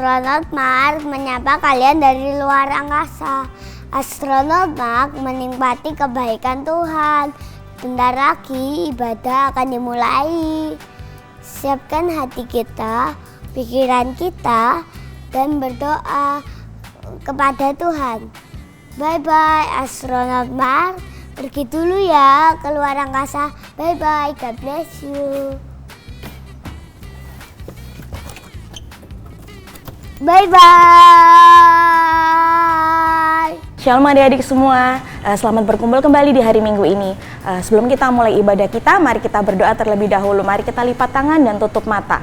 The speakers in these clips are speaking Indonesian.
Astronot Mark menyapa kalian dari luar angkasa. Astronot Mark menikmati kebaikan Tuhan. Bentar lagi ibadah akan dimulai. Siapkan hati kita, pikiran kita, dan berdoa kepada Tuhan. Bye-bye Astronot Mark. Pergi dulu ya ke luar angkasa. Bye-bye, God bless you. Bye-bye. Shalom adik-adik semua, selamat berkumpul kembali di hari Minggu ini. Sebelum kita mulai ibadah kita, mari kita berdoa terlebih dahulu. Mari kita lipat tangan dan tutup mata.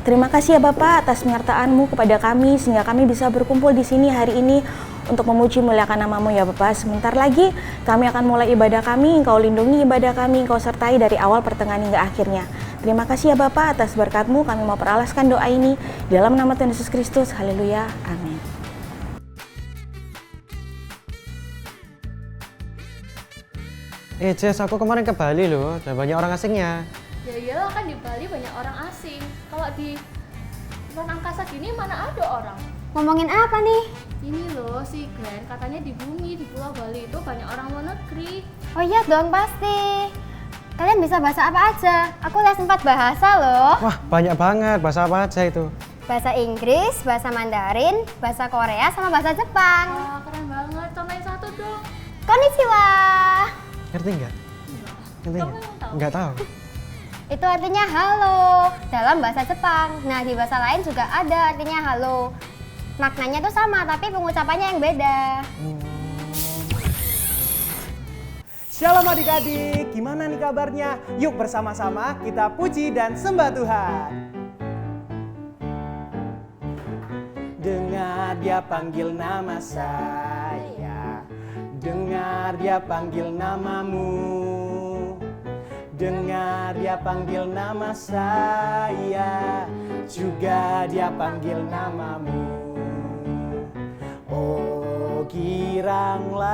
Terima kasih ya Bapak atas penyertaan-Mu kepada kami sehingga kami bisa berkumpul di sini hari ini untuk memuji muliakan nama-Mu ya Bapak. Sebentar lagi kami akan mulai ibadah kami, Engkau lindungi ibadah kami, Engkau sertai dari awal pertengahan hingga akhirnya. Terima kasih ya Bapak atas berkat-Mu, kami mau peralaskan doa ini di dalam nama Tuhan Yesus Kristus. Haleluya, amin. Jess, aku kemarin ke Bali loh, dan banyak orang asingnya. Ya iyalah, kan di Bali banyak orang asing. Kalau di luar angkasa gini mana ada orang? Ngomongin apa nih? Ini loh si Glenn, katanya di bumi, di Pulau Bali itu banyak orang luar negeri. Oh iya dong pasti. Kalian bisa bahasa apa aja? Aku les 4 bahasa loh. Wah, banyak banget. Bahasa apa aja itu? Bahasa Inggris, bahasa Mandarin, bahasa Korea, sama bahasa Jepang. Wah, keren banget. Contohin satu dong. Konnichiwa. Ngerti nggak? Ngerti Kamu nggak? yang tahu? Nggak tahu. Itu artinya halo dalam bahasa Jepang. Nah, di bahasa lain juga ada artinya halo. Maknanya tuh sama, tapi pengucapannya yang beda. Shalom adik-adik, gimana nih kabarnya? Yuk bersama-sama kita puji dan sembah Tuhan. Dengar dia panggil nama saya, dengar dia panggil namamu. Dengar dia panggil nama saya, juga dia panggil namamu. Oh giranglah,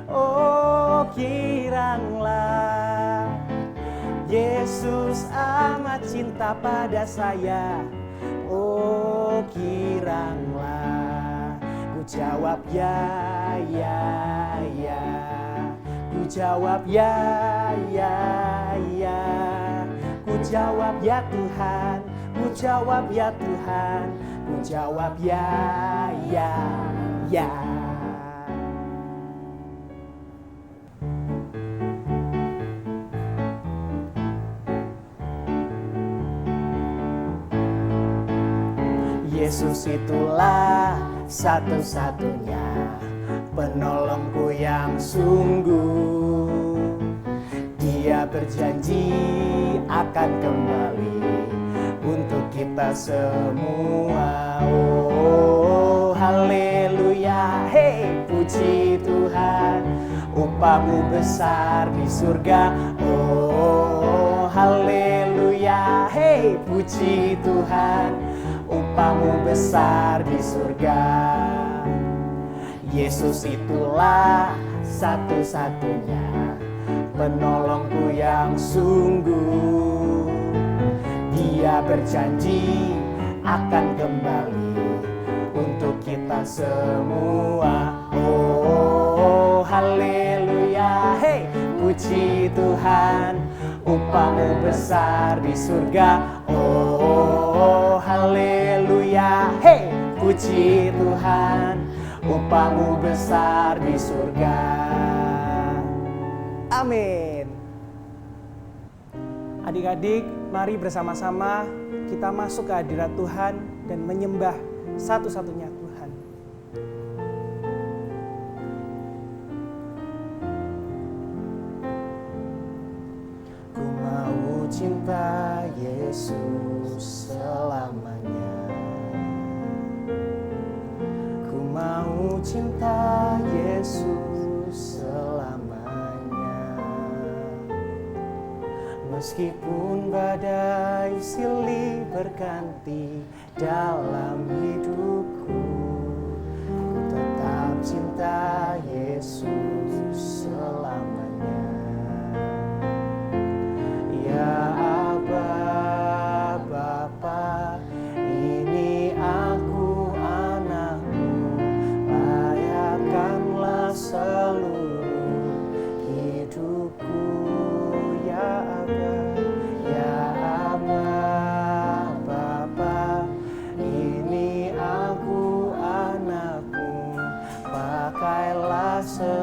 oh giranglah, Yesus amat cinta pada saya. Oh giranglah, ku jawab ya, ya, ya. Ku jawab ya, ya, ya. Ku jawab ya Tuhan, ku jawab ya Tuhan. Ku jawab ya, ya, ya. Yesus itulah satu-satunya penolongku yang sungguh. Dia berjanji akan kembali untuk kita semua. Oh haleluya, hey puji Tuhan, upahmu besar di surga. Oh haleluya, hey puji Tuhan, upahmu besar di surga. Yesus itulah satu-satunya penolongku yang sungguh. Dia berjanji akan kembali untuk kita semua. Oh haleluya, hey puji Tuhan, upahmu besar di surga. Oh haleluya, hey puji Tuhan, upahmu besar di surga. Amin. Adik-adik, mari bersama-sama kita masuk ke hadirat Tuhan dan menyembah satu-satunya Tuhan. Ku mau cinta Yesus selamanya. Ku mau cinta Yesus selamanya. Meskipun badai silih berganti dalam hidupku, ku tetap cinta Yesus selamanya. Ya Aba, Bapa, ini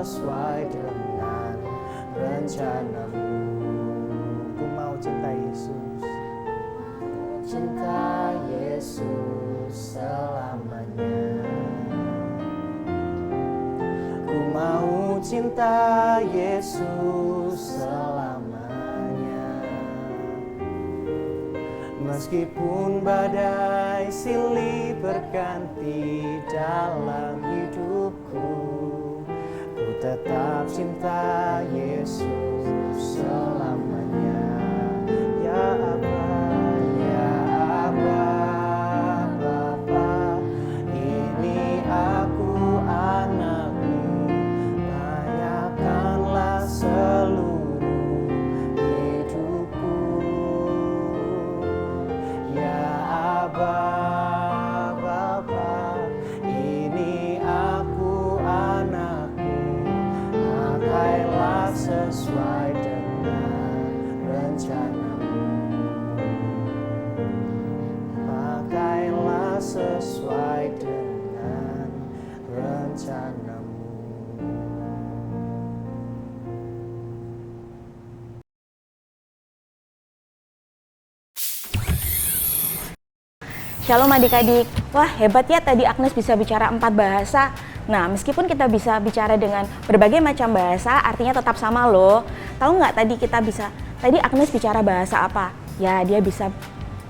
sesuai dengan rencanamu. Ku mau cinta Yesus, cinta Yesus selamanya. Ku mau cinta Yesus selamanya. Meskipun badai silih berganti dalam hidupku, ku tetap cinta Yesus selamanya. Ya Aba, ya Aba, Bapa, ini aku anakmu, layakanlah seluruh hidupku. Ya Aba, Bapa, ini aku anakmu, pakailah sesuai dengan rencanamu. Pakailah sesuai dengan rencanamu. Shalom adik-adik. Wah, hebat ya tadi Agnes bisa bicara 4 bahasa. Nah, meskipun kita bisa bicara dengan berbagai macam bahasa, artinya tetap sama loh. Tahu nggak tadi Agnes bicara bahasa apa? Ya, dia bisa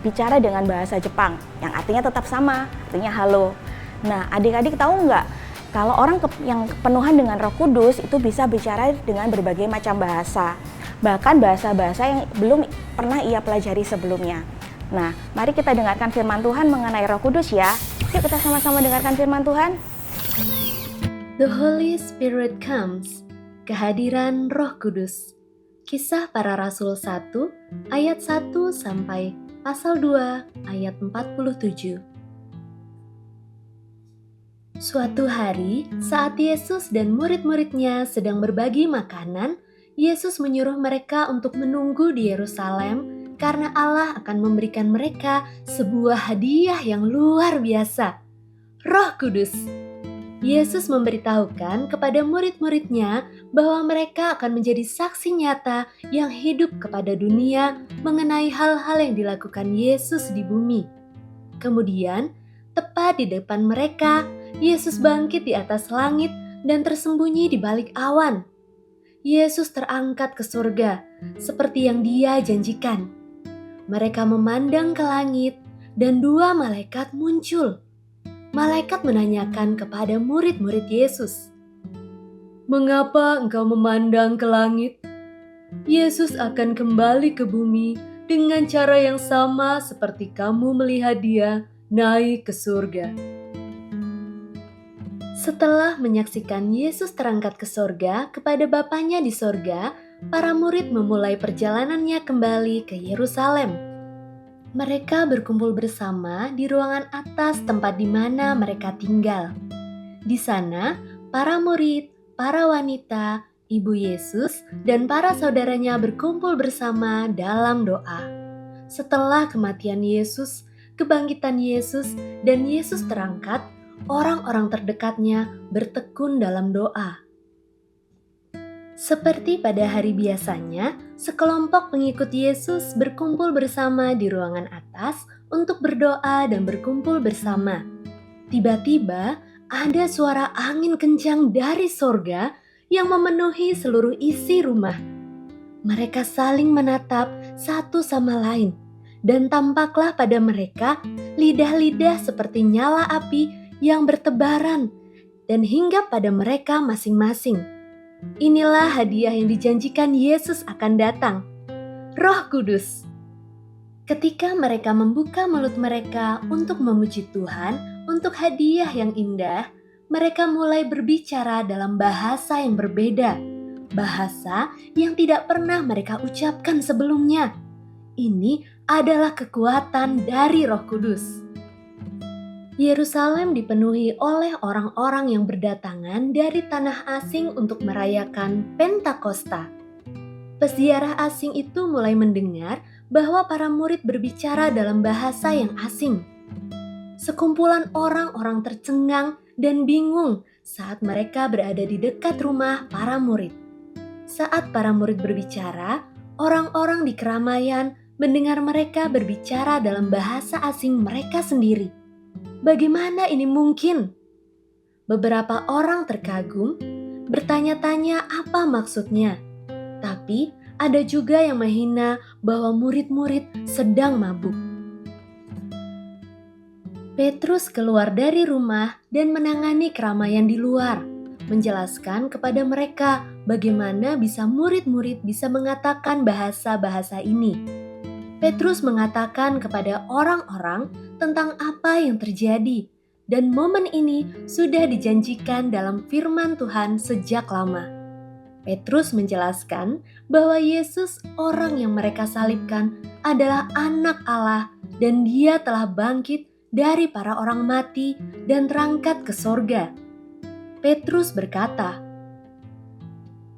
bicara dengan bahasa Jepang, yang artinya tetap sama, artinya halo. Nah, adik-adik tahu nggak? Kalau orang yang kepenuhan dengan Roh Kudus itu bisa bicara dengan berbagai macam bahasa. Bahkan bahasa-bahasa yang belum pernah ia pelajari sebelumnya. Nah, mari kita dengarkan firman Tuhan mengenai Roh Kudus ya. Yuk kita sama-sama dengarkan firman Tuhan. The Holy Spirit comes. Kehadiran Roh Kudus. Kisah Para Rasul 1 ayat 1 sampai pasal 2 ayat 47. Suatu hari, saat Yesus dan murid-muridnya sedang berbagi makanan, Yesus menyuruh mereka untuk menunggu di Yerusalem karena Allah akan memberikan mereka sebuah hadiah yang luar biasa, Roh Kudus. Yesus memberitahukan kepada murid-muridnya bahwa mereka akan menjadi saksi nyata yang hidup kepada dunia mengenai hal-hal yang dilakukan Yesus di bumi. Kemudian, tepat di depan mereka, Yesus bangkit di atas langit dan tersembunyi di balik awan. Yesus terangkat ke surga, seperti yang Dia janjikan. Mereka memandang ke langit, dan 2 malaikat muncul. Malaikat menanyakan kepada murid-murid Yesus, "Mengapa engkau memandang ke langit?" Yesus akan kembali ke bumi dengan cara yang sama seperti kamu melihat Dia naik ke surga. Setelah menyaksikan Yesus terangkat ke surga kepada Bapanya di surga, para murid memulai perjalanannya kembali ke Yerusalem. Mereka berkumpul bersama di ruangan atas tempat di mana mereka tinggal. Di sana, para murid, para wanita, ibu Yesus, dan para saudaranya berkumpul bersama dalam doa. Setelah kematian Yesus, kebangkitan Yesus, dan Yesus terangkat, orang-orang terdekatnya bertekun dalam doa. Seperti pada hari biasanya, sekelompok pengikut Yesus berkumpul bersama di ruangan atas untuk berdoa dan berkumpul bersama. Tiba-tiba ada suara angin kencang dari sorga yang memenuhi seluruh isi rumah. Mereka saling menatap satu sama lain, dan tampaklah pada mereka lidah-lidah seperti nyala api yang bertebaran dan hinggap pada mereka masing-masing. Inilah hadiah yang dijanjikan Yesus akan datang, Roh Kudus. Ketika mereka membuka mulut mereka untuk memuji Tuhan untuk hadiah yang indah, mereka mulai berbicara dalam bahasa yang berbeda, bahasa yang tidak pernah mereka ucapkan sebelumnya. Ini adalah kekuatan dari Roh Kudus. Yerusalem dipenuhi oleh orang-orang yang berdatangan dari tanah asing untuk merayakan Pentakosta. Peziarah asing itu mulai mendengar bahwa para murid berbicara dalam bahasa yang asing. Sekumpulan orang-orang tercengang dan bingung saat mereka berada di dekat rumah para murid. Saat para murid berbicara, orang-orang di keramaian mendengar mereka berbicara dalam bahasa asing mereka sendiri. Bagaimana ini mungkin? Beberapa orang terkagum, bertanya-tanya apa maksudnya. Tapi ada juga yang menghina bahwa murid-murid sedang mabuk. Petrus keluar dari rumah dan menangani keramaian di luar, menjelaskan kepada mereka bagaimana bisa murid-murid bisa mengatakan bahasa-bahasa ini. Petrus mengatakan kepada orang-orang tentang apa yang terjadi, dan momen ini sudah dijanjikan dalam firman Tuhan sejak lama. Petrus menjelaskan bahwa Yesus, orang yang mereka salibkan, adalah Anak Allah dan Dia telah bangkit dari para orang mati dan terangkat ke sorga. Petrus berkata,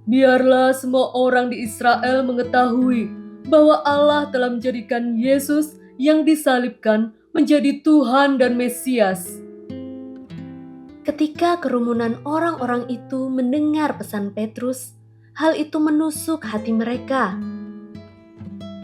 "Biarlah semua orang di Israel mengetahui bahwa Allah telah menjadikan Yesus yang disalibkan menjadi Tuhan dan Mesias." Ketika kerumunan orang-orang itu mendengar pesan Petrus, hal itu menusuk hati mereka.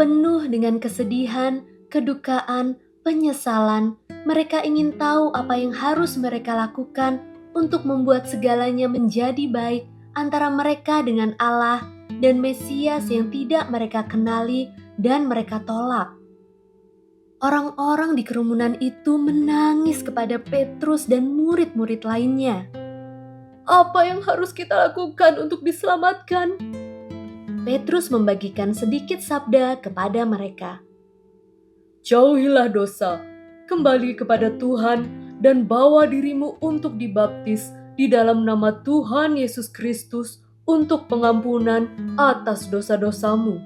Penuh dengan kesedihan, kedukaan, penyesalan, mereka ingin tahu apa yang harus mereka lakukan untuk membuat segalanya menjadi baik antara mereka dengan Allah dan Mesias yang tidak mereka kenali dan mereka tolak. Orang-orang di kerumunan itu menangis kepada Petrus dan murid-murid lainnya. Apa yang harus kita lakukan untuk diselamatkan? Petrus membagikan sedikit sabda kepada mereka. Jauhilah dosa, kembali kepada Tuhan, dan bawa dirimu untuk dibaptis di dalam nama Tuhan Yesus Kristus untuk pengampunan atas dosa-dosamu.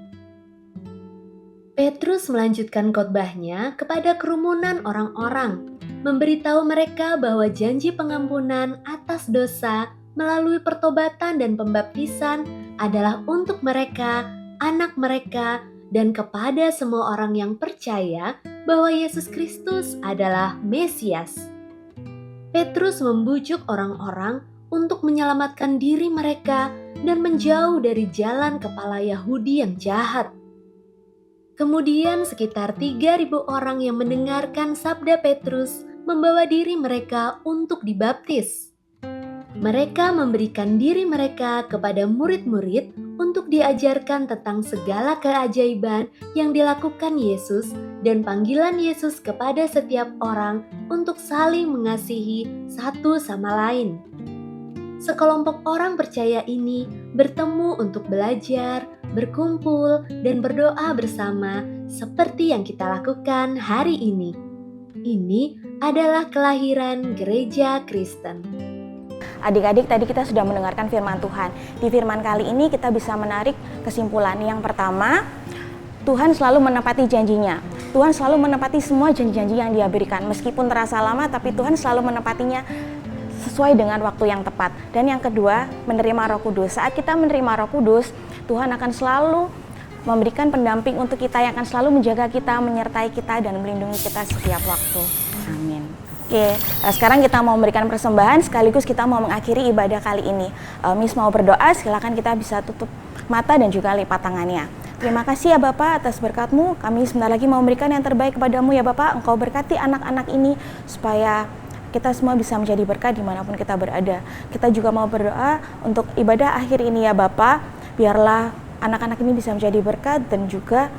Petrus melanjutkan khotbahnya kepada kerumunan orang-orang, memberitahu mereka bahwa janji pengampunan atas dosa melalui pertobatan dan pembaptisan adalah untuk mereka, anak mereka, dan kepada semua orang yang percaya bahwa Yesus Kristus adalah Mesias. Petrus membujuk orang-orang untuk menyelamatkan diri mereka dan menjauh dari jalan kepala Yahudi yang jahat. Kemudian sekitar 3.000 orang yang mendengarkan sabda Petrus membawa diri mereka untuk dibaptis. Mereka memberikan diri mereka kepada murid-murid untuk diajarkan tentang segala keajaiban yang dilakukan Yesus dan panggilan Yesus kepada setiap orang untuk saling mengasihi satu sama lain. Sekelompok orang percaya ini bertemu untuk belajar, berkumpul, dan berdoa bersama seperti yang kita lakukan hari ini. Ini adalah kelahiran gereja Kristen. Adik-adik, tadi kita sudah mendengarkan firman Tuhan. Di firman kali ini kita bisa menarik kesimpulan. Yang pertama, Tuhan selalu menepati janjinya. Tuhan selalu menepati semua janji-janji yang Dia berikan. Meskipun terasa lama, tapi Tuhan selalu menepatinya sesuai dengan waktu yang tepat. Dan yang kedua, menerima Roh Kudus. Saat kita menerima Roh Kudus, Tuhan akan selalu memberikan pendamping untuk kita yang akan selalu menjaga kita, menyertai kita, dan melindungi kita setiap waktu. Amin. Oke, sekarang kita mau memberikan persembahan sekaligus kita mau mengakhiri ibadah kali ini. Miss mau berdoa, silakan kita bisa tutup mata dan juga lipat tangannya. Terima kasih ya Bapak atas berkat-Mu. Kami sebentar lagi mau memberikan yang terbaik kepadamu ya Bapak. Engkau berkati anak-anak ini supaya kita semua bisa menjadi berkat dimanapun kita berada. Kita juga mau berdoa untuk ibadah akhir ini ya Bapak. Biarlah anak-anak ini bisa menjadi berkat dan juga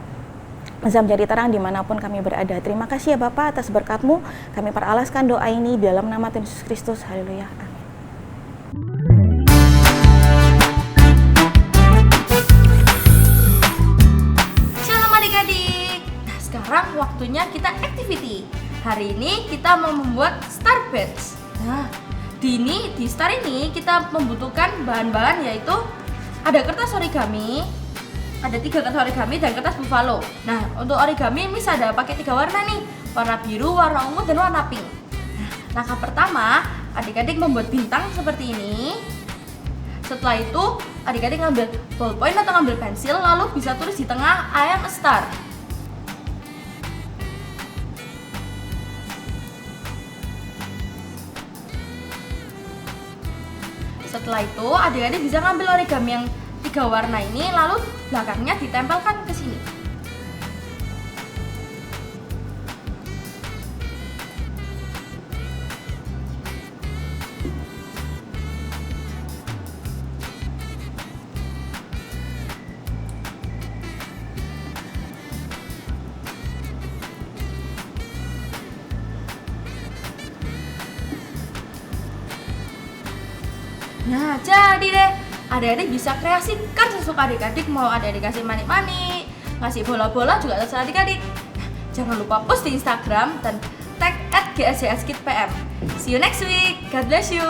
bisa menjadi terang dimanapun kami berada. Terima kasih ya Bapak atas berkat-Mu. Kami peralaskan doa ini dalam nama Tuhan Yesus Kristus. Haleluya. Amin. Shalom adik-adik. Nah, sekarang waktunya kita activity. Hari ini kita mau membuat star badge. Nah, di star ini kita membutuhkan bahan-bahan yaitu ada kertas origami, ada 3 kertas origami dan kertas buffalo. Nah, untuk origami bisa ada pakai 3 warna nih, warna biru, warna ungu, dan warna pink. Nah, langkah pertama, adik-adik membuat bintang seperti ini. Setelah itu, adik-adik ngambil ballpoint atau ngambil pensil, lalu bisa tulis di tengah I am a star. Setelah itu adik-adik bisa ngambil origami yang 3 warna ini, lalu belakangnya ditempelkan ke sini. Nah, jadi deh, adik-adik bisa kreasikan sesuka adik-adik. Mau adik-adik kasih manik-manik, ngasih bola-bola juga terserah adik-adik. Jangan lupa post di Instagram dan tag @gsjskidpm. See you next week. God bless you.